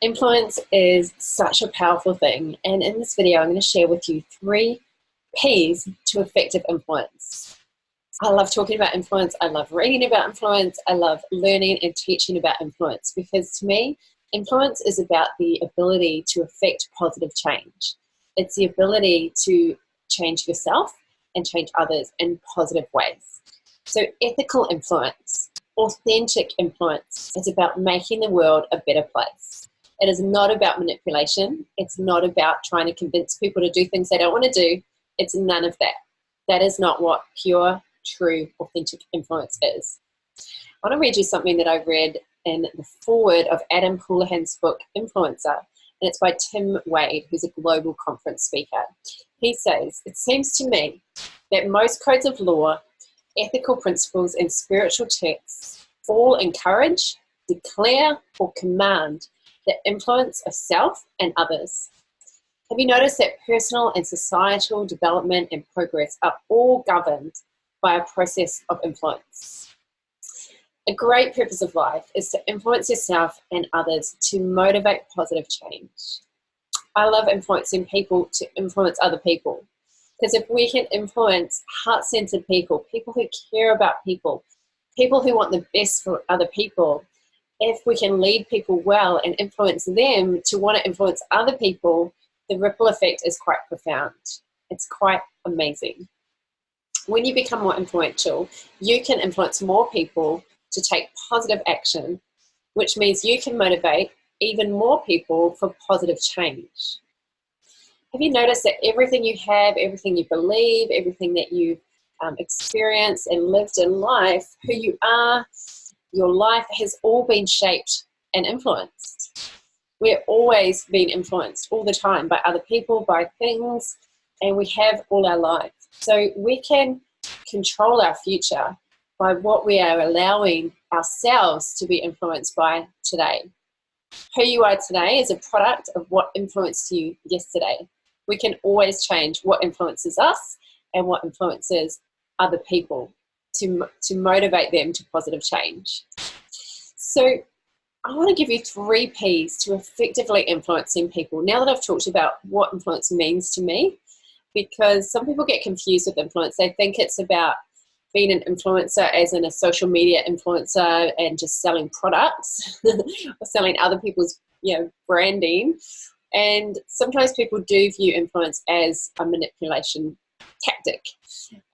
Influence is such a powerful thing, and in this video I'm going to share with you 3 P's to effective influence. I love talking about influence, I love reading about influence, I love learning and teaching about influence, because to me, influence is about the ability to affect positive change. It's the ability to change yourself and change others in positive ways. So ethical influence, authentic influence, is about making the world a better place. It is not about manipulation. It's not about trying to convince people to do things they don't want to do. It's none of that. That is not what pure, true, authentic influence is. I want to read you something that I read in the foreword of Adam Houlihan's book, Influencer, and it's by Tim Wade, who's a global conference speaker. He says, "It seems to me that most codes of law, ethical principles, and spiritual texts all encourage, declare, or command the influence of self and others. Have you noticed that personal and societal development and progress are all governed by a process of influence? A great purpose of life is to influence yourself and others to motivate positive change." I love influencing people to influence other people, because if we can influence heart-centered people, people who care about people, people who want the best for other people, if we can lead people well and influence them to want to influence other people, the ripple effect is quite profound. It's quite amazing. When you become more influential, you can influence more people to take positive action, which means you can motivate even more people for positive change. Have you noticed that everything you have, everything you believe, everything that you've experienced and lived in life, who you are, your life has all been shaped and influenced? We're always being influenced all the time by other people, by things, and we have all our life. So we can control our future by what we are allowing ourselves to be influenced by today. Who you are today is a product of what influenced you yesterday. We can always change what influences us and what influences other people to motivate them to positive change. So I want to give you 3 P's to effectively influencing people. Now that I've talked about what influence means to me, because some people get confused with influence. They think it's about being an influencer as in a social media influencer and just selling products or selling other people's branding. And sometimes people do view influence as a manipulation tactic,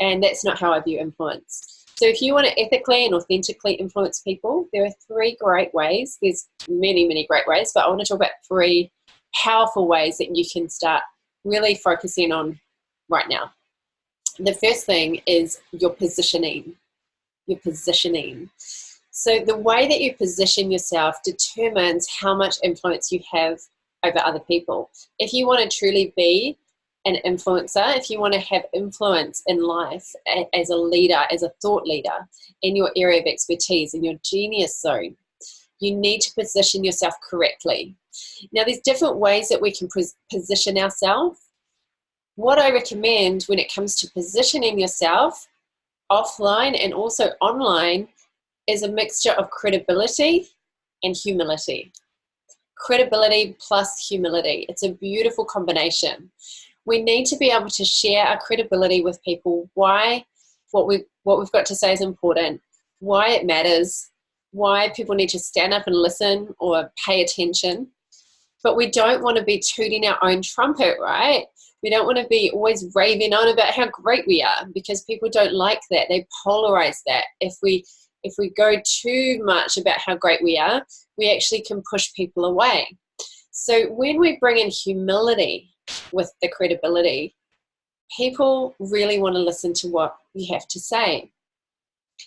and that's not how I view influence. So if you want to ethically and authentically influence people, there are 3 great ways. There's many, many great ways, but I want to talk about 3 powerful ways that you can start really focusing on right now. The first thing is your positioning. Your positioning. So the way that you position yourself determines how much influence you have over other people. If you want to truly be an influencer, if you want to have influence in life as a leader, as a thought leader in your area of expertise, in your genius zone, you need to position yourself correctly. Now, there's different ways that we can position ourselves. What I recommend when it comes to positioning yourself offline and also online is a mixture of credibility and humility. Credibility plus humility. It's a beautiful combination. We need to be able to share our credibility with people, why what we've got to say is important, why it matters, why people need to stand up and listen or pay attention. But we don't want to be tooting our own trumpet, right? We don't want to be always raving on about how great we are, because people don't like that. They polarize that. If we go too much about how great we are, we actually can push people away. So when we bring in humility with the credibility, people really want to listen to what you have to say.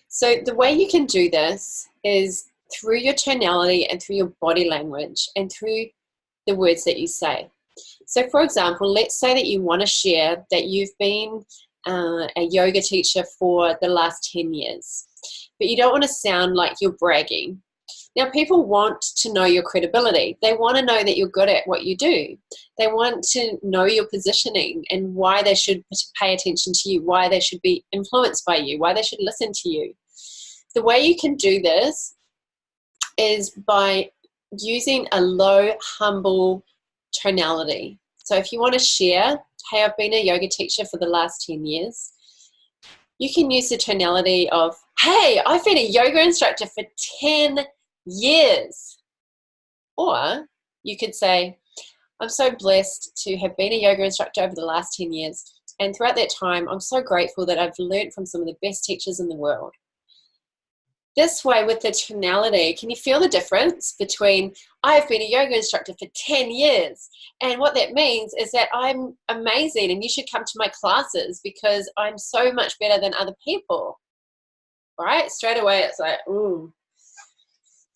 So the way you can do this is through your tonality and through your body language and through the words that you say. So for example, let's say that you want to share that you've been a yoga teacher for the last 10 years, but you don't want to sound like you're bragging. Now, people want to know your credibility. They want to know that you're good at what you do. They want to know your positioning and why they should pay attention to you, why they should be influenced by you, why they should listen to you. The way you can do this is by using a low, humble tonality. So if you want to share, hey, I've been a yoga teacher for the last 10 years, you can use the tonality of, hey, I've been a yoga instructor for 10 years. Or you could say, I'm so blessed to have been a yoga instructor over the last 10 years. And throughout that time, I'm so grateful that I've learned from some of the best teachers in the world. This way, with the tonality, can you feel the difference between I've been a yoga instructor for 10 years and what that means is that I'm amazing and you should come to my classes because I'm so much better than other people, right? Straight away, it's like, ooh.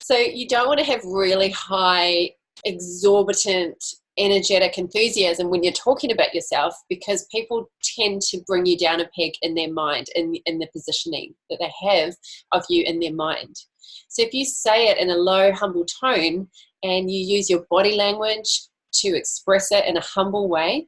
So you don't want to have really high, exorbitant, energetic enthusiasm when you're talking about yourself because people tend to bring you down a peg in their mind, in the positioning that they have of you in their mind. So if you say it in a low, humble tone and you use your body language to express it in a humble way,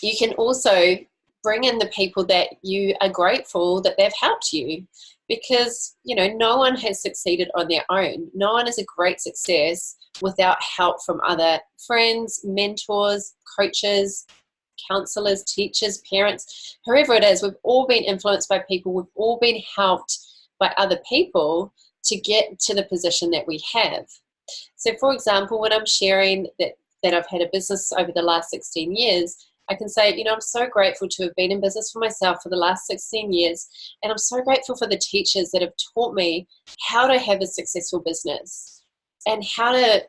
you can also bring in the people that you are grateful that they've helped you. Because, you know, no one has succeeded on their own. No one is a great success without help from other friends, mentors, coaches, counselors, teachers, parents, whoever it is. We've all been influenced by people. We've all been helped by other people to get to the position that we have. So, for example, when I'm sharing that I've had a business over the last 16 years, I can say, you know, I'm so grateful to have been in business for myself for the last 16 years. And I'm so grateful for the teachers that have taught me how to have a successful business and how to,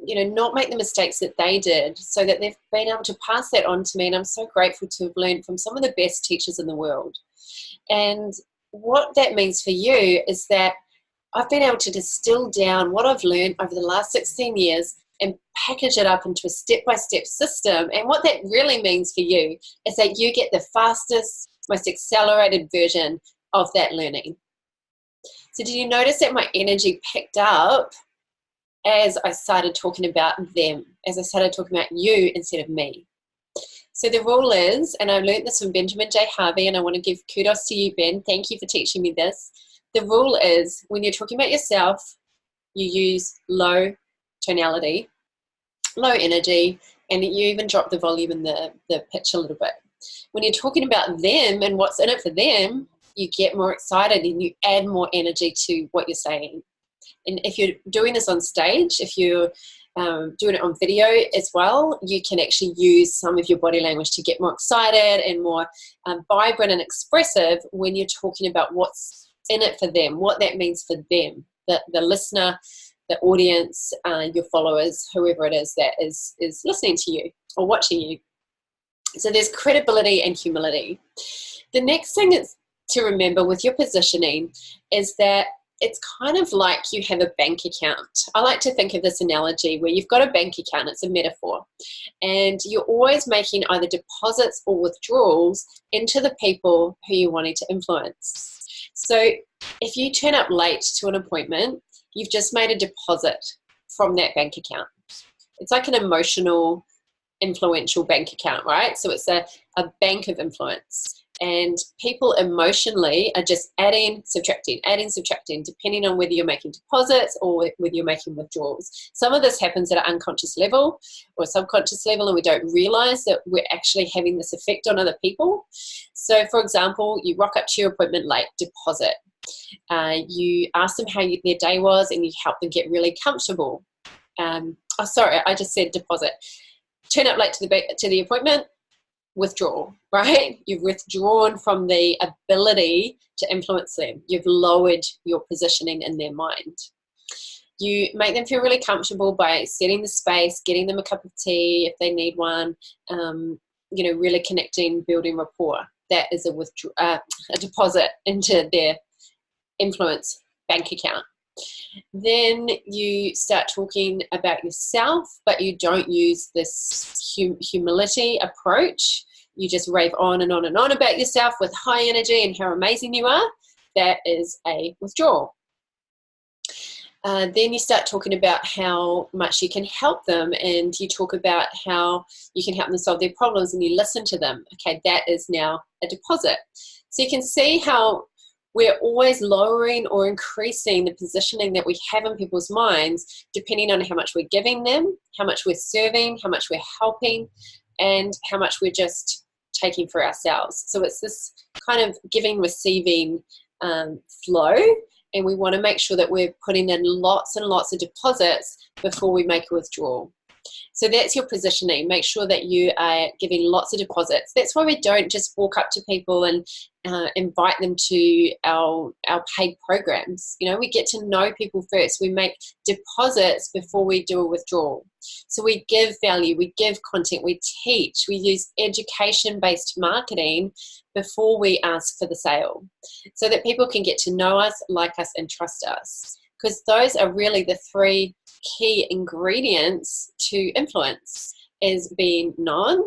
you know, not make the mistakes that they did so that they've been able to pass that on to me. And I'm so grateful to have learned from some of the best teachers in the world. And what that means for you is that I've been able to distill down what I've learned over the last 16 years and package it up into a step-by-step system. And what that really means for you is that you get the fastest, most accelerated version of that learning. So did you notice that my energy picked up as I started talking about them, as I started talking about you instead of me? So the rule is, and I learned this from Benjamin J. Harvey, and I want to give kudos to you, Ben. Thank you for teaching me this. The rule is, when you're talking about yourself, you use low tonality, low energy, and you even drop the volume and the pitch a little bit. When you're talking about them and what's in it for them, you get more excited and you add more energy to what you're saying. And if you're doing this on stage, if you're doing it on video as well, you can actually use some of your body language to get more excited and more vibrant and expressive when you're talking about what's in it for them, what that means for them, the listener, the audience, your followers, whoever it is that is listening to you or watching you. So there's credibility and humility. The next thing is to remember with your positioning is that it's kind of like you have a bank account. I like to think of this analogy where you've got a bank account, it's a metaphor, and you're always making either deposits or withdrawals into the people who you're wanting to influence. So if you turn up late to an appointment, you've just made a deposit from that bank account. It's like an emotional, influential bank account, right? So it's a bank of influence. And people emotionally are just adding, subtracting, depending on whether you're making deposits or whether you're making withdrawals. Some of this happens at an unconscious level or subconscious level, and we don't realize that we're actually having this effect on other people. So, for example, you rock up to your appointment late, deposit. You ask them how their day was and you help them get really comfortable. I just said deposit. Turn up late to the appointment, withdraw, right? You've withdrawn from the ability to influence them. You've lowered your positioning in their mind. You make them feel really comfortable by setting the space, getting them a cup of tea if they need one, really connecting, building rapport. That is a deposit into their influence bank account. Then you start talking about yourself, but you don't use this humility approach. You just rave on and on and on about yourself with high energy and how amazing you are. That is a withdrawal. Then you start talking about how much you can help them, and you talk about how you can help them solve their problems, and you listen to them. Okay, that is now a deposit. So you can see how we're always lowering or increasing the positioning that we have in people's minds, depending on how much we're giving them, how much we're serving, how much we're helping, and how much we're just taking for ourselves. So it's this kind of giving, receiving flow, and we want to make sure that we're putting in lots and lots of deposits before we make a withdrawal. So that's your positioning. Make sure that you are giving lots of deposits. That's why we don't just walk up to people and invite them to our paid programs. You know, we get to know people first. We make deposits before we do a withdrawal. So we give value, we give content, we teach, we use education-based marketing before we ask for the sale, so that people can get to know us, like us, and trust us. Because those are really the three key ingredients to influence, is being known,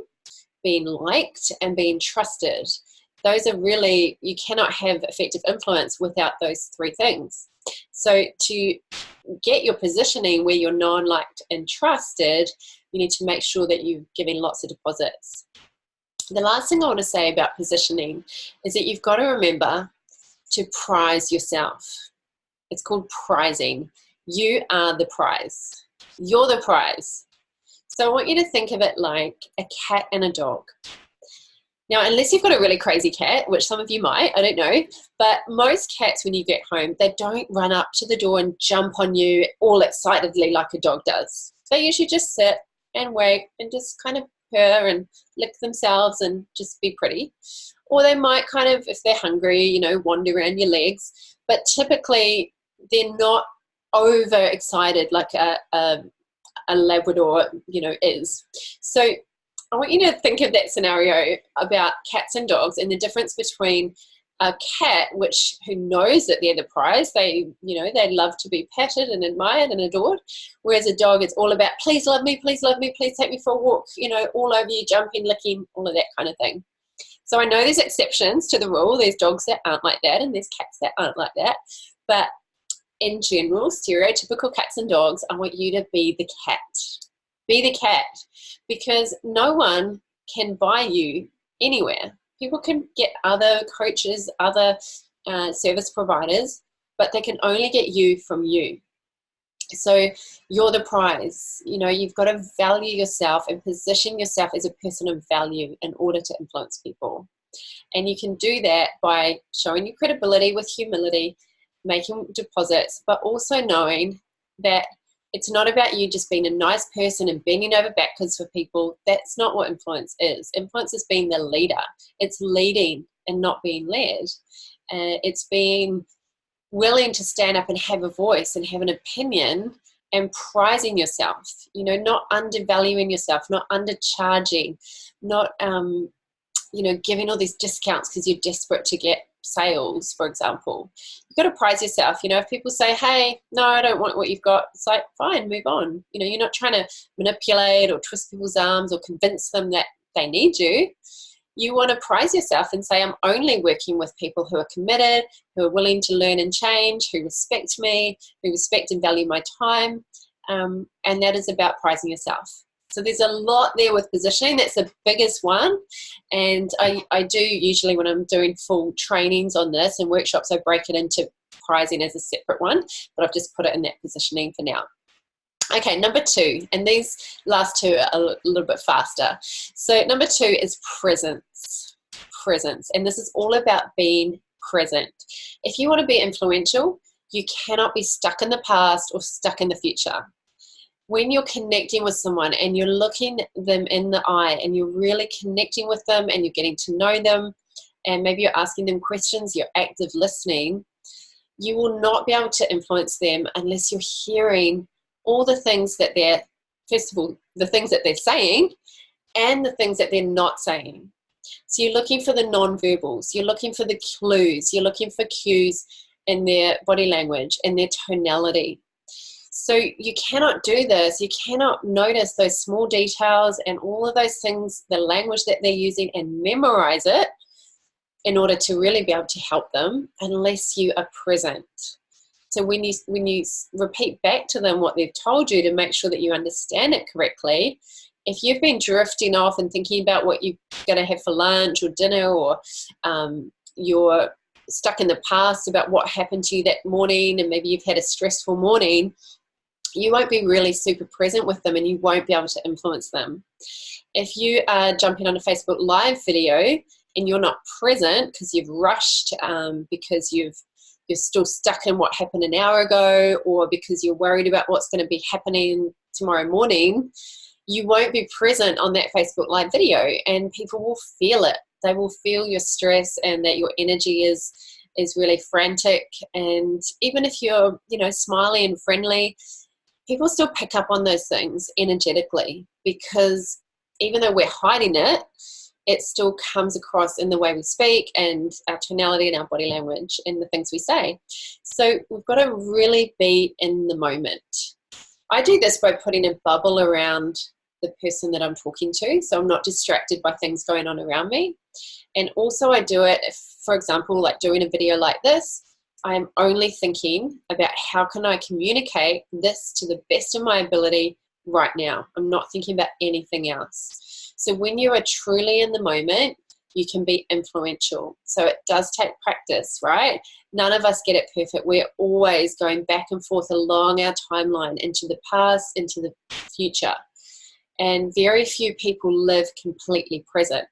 being liked, and being trusted. Those are really, you cannot have effective influence without those three things. So to get your positioning where you're known, liked, and trusted, you need to make sure that you're giving lots of deposits. The last thing I want to say about positioning is that you've got to remember to prize yourself. It's called prizing. You are the prize. You're the prize. So I want you to think of it like a cat and a dog. Now, unless you've got a really crazy cat, which some of you might, I don't know, but most cats, when you get home, they don't run up to the door and jump on you all excitedly like a dog does. They usually just sit and wait and just kind of purr and lick themselves and just be pretty. Or they might kind of, if they're hungry, you know, wander around your legs. But typically, they're not overexcited like a Labrador, you know, is. So I want you to think of that scenario about cats and dogs, and the difference between a cat, who knows that they're the prize. They, you know, they love to be patted and admired and adored, whereas a dog is all about, please love me, please take me for a walk, you know, all over you, jumping, licking, all of that kind of thing. So I know there's exceptions to the rule. There's dogs that aren't like that, and there's cats that aren't like that. But in general, stereotypical cats and dogs, I want you to be the cat. Be the cat, because no one can buy you anywhere. People can get other coaches, other service providers, but they can only get you from you. So you're the prize. You know, you've got to value yourself and position yourself as a person of value in order to influence people. And you can do that by showing your credibility with humility, making deposits, but also knowing that it's not about you just being a nice person and bending over backwards for people. That's not what influence is. Influence is being the leader. It's leading and not being led. It's being willing to stand up and have a voice and have an opinion, and prizing yourself, you know, not undervaluing yourself, not undercharging, not, you know, giving all these discounts because you're desperate to get sales, for example. You've got to prize yourself. You know, if people say, hey, no, I don't want what you've got, it's like, fine, move on. You know, you're not trying to manipulate or twist people's arms or convince them that they need you. You want to prize yourself and say, I'm only working with people who are committed, who are willing to learn and change, who respect me, who respect and value my time. And that is about prizing yourself. So there's a lot there with positioning. That's the biggest one. And I do usually, when I'm doing full trainings on this and workshops, I break it into prizing as a separate one, but I've just put it in that positioning for now. Okay, number 2, and these last two are a little bit faster. So number 2 is presence. Presence. And this is all about being present. If you want to be influential, you cannot be stuck in the past or stuck in the future. When you're connecting with someone and you're looking them in the eye and you're really connecting with them and you're getting to know them, and maybe you're asking them questions, you're active listening, you will not be able to influence them unless you're hearing all the things that they're, first of all, the things that they're saying and the things that they're not saying. So you're looking for the non-verbals, you're looking for the clues, you're looking for cues in their body language and their tonality. So you cannot do this, you cannot notice those small details and all of those things, the language that they're using, and memorize it in order to really be able to help them, unless you are present. So when you repeat back to them what they've told you to make sure that you understand it correctly, if you've been drifting off and thinking about what you're going to have for lunch or dinner, or you're stuck in the past about what happened to you that morning, and maybe you've had a stressful morning, you won't be really super present with them and you won't be able to influence them. If you are jumping on a Facebook Live video and you're not present because you've rushed, because you're still stuck in what happened an hour ago, or because you're worried about what's going to be happening tomorrow morning, you won't be present on that Facebook Live video, and people will feel it. They will feel your stress and that your energy is really frantic. And even if you're, smiley and friendly, people still pick up on those things energetically, because even though we're hiding it, it still comes across in the way we speak and our tonality and our body language and the things we say. So we've got to really be in the moment. I do this by putting a bubble around the person that I'm talking to, so I'm not distracted by things going on around me. And also I do it, for example, like doing a video like this, I'm only thinking about how can I communicate this to the best of my ability right now. I'm not thinking about anything else. So when you are truly in the moment, you can be influential. So it does take practice, right? None of us get it perfect. We're always going back and forth along our timeline, into the past, into the future. And very few people live completely present.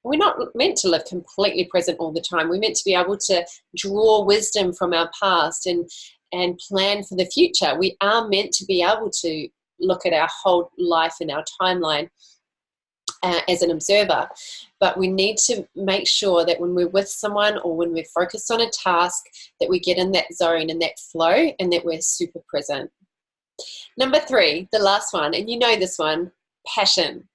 We're not meant to live completely present all the time. We're meant to be able to draw wisdom from our past and plan for the future. We are meant to be able to look at our whole life and our timeline as an observer. But we need to make sure that when we're with someone or when we're focused on a task, that we get in that zone and that flow and that we're super present. Number 3, the last one, and you know this one, passion.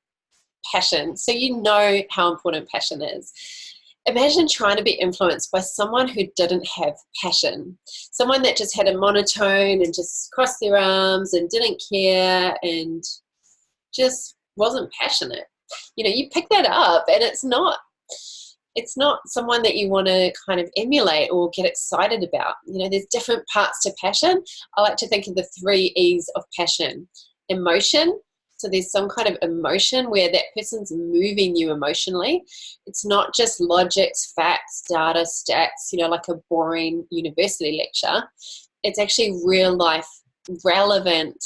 Passion. So you know how important passion is. Imagine trying to be influenced by someone who didn't have passion, someone that just had a monotone and just crossed their arms and didn't care and just wasn't passionate. You pick that up, and it's not someone that you want to kind of emulate or get excited about. There's different parts to passion. I like to think of the 3 E's of passion. Emotion. So there's some kind of emotion where that person's moving you emotionally. It's not just logics, facts, data, stats, like a boring university lecture. It's actually real life relevant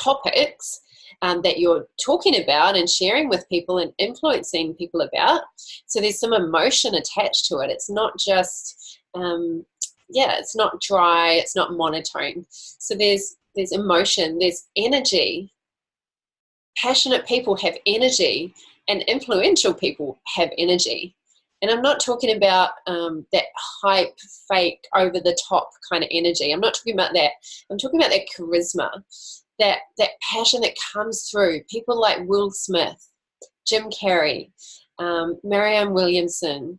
topics that you're talking about and sharing with people and influencing people about. So there's some emotion attached to it. It's not just, it's not dry, it's not monotone. So there's emotion, there's energy. Passionate people have energy, and influential people have energy. And I'm not talking about that hype, fake, over the top kind of energy. I'm not talking about that. I'm talking about that charisma, that passion that comes through. People like Will Smith, Jim Carrey, Marianne Williamson,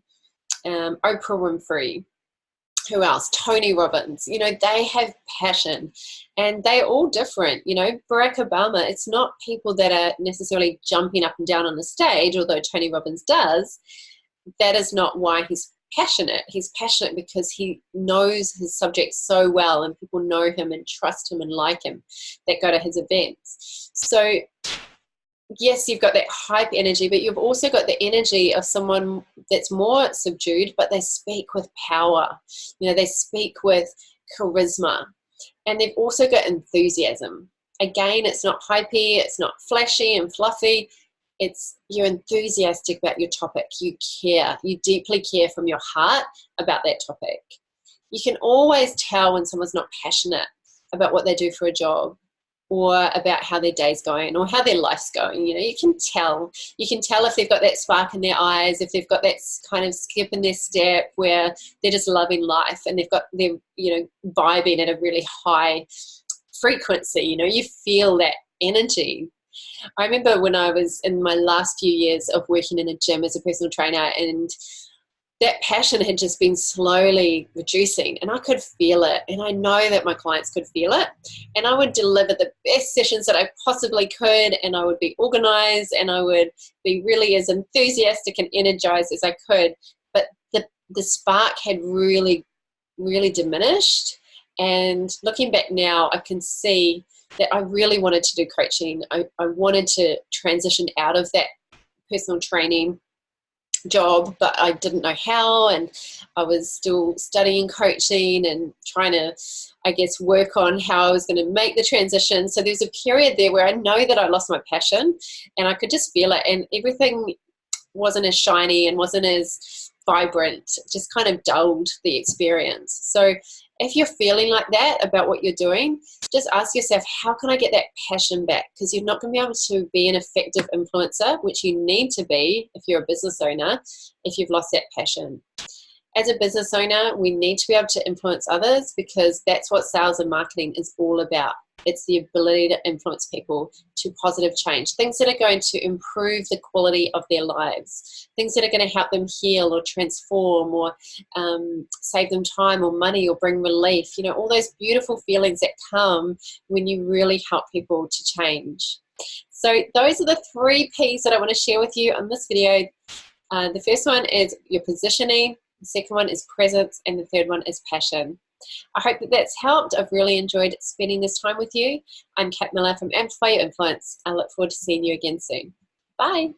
Oprah Winfrey. Who else? Tony Robbins. They have passion, and they're all different. Barack Obama, it's not people that are necessarily jumping up and down on the stage, although Tony Robbins does. That is not why he's passionate. He's passionate because he knows his subject so well, and people know him and trust him and like him that go to his events. So yes, you've got that hype energy, but you've also got the energy of someone that's more subdued, but they speak with power. They speak with charisma, and they've also got enthusiasm. Again, it's not hypey, it's not flashy and fluffy. You're enthusiastic about your topic. You care. You deeply care from your heart about that topic. You can always tell when someone's not passionate about what they do for a job, or about how their day's going, or how their life's going. You can tell if they've got that spark in their eyes, if they've got that kind of skip in their step where they're just loving life, and they've got their, vibing at a really high frequency. You feel that energy. I remember when I was in my last few years of working in a gym as a personal trainer, and that passion had just been slowly reducing, and I could feel it. And I know that my clients could feel it. And I would deliver the best sessions that I possibly could, and I would be organized, and I would be really as enthusiastic and energized as I could. But the spark had really, really diminished. And looking back now, I can see that I really wanted to do coaching. I wanted to transition out of that personal training job, but I didn't know how, and I was still studying coaching and trying to, I guess, work on how I was going to make the transition. So there's a period there where I know that I lost my passion, and I could just feel it, and everything wasn't as shiny and wasn't as vibrant, just kind of dulled the experience. So if you're feeling like that about what you're doing, just ask yourself, how can I get that passion back? Because you're not going to be able to be an effective influencer, which you need to be if you're a business owner, if you've lost that passion. As a business owner, we need to be able to influence others, because that's what sales and marketing is all about. It's the ability to influence people to positive change, things that are going to improve the quality of their lives, things that are going to help them heal or transform or save them time or money or bring relief. You know, all those beautiful feelings that come when you really help people to change. So those are the 3 P's that I want to share with you on this video. The first one is your positioning, the second one is presence, and the third one is passion. I hope that that's helped. I've really enjoyed spending this time with you. I'm Kat Miller from Amplify Your Influence. I look forward to seeing you again soon. Bye.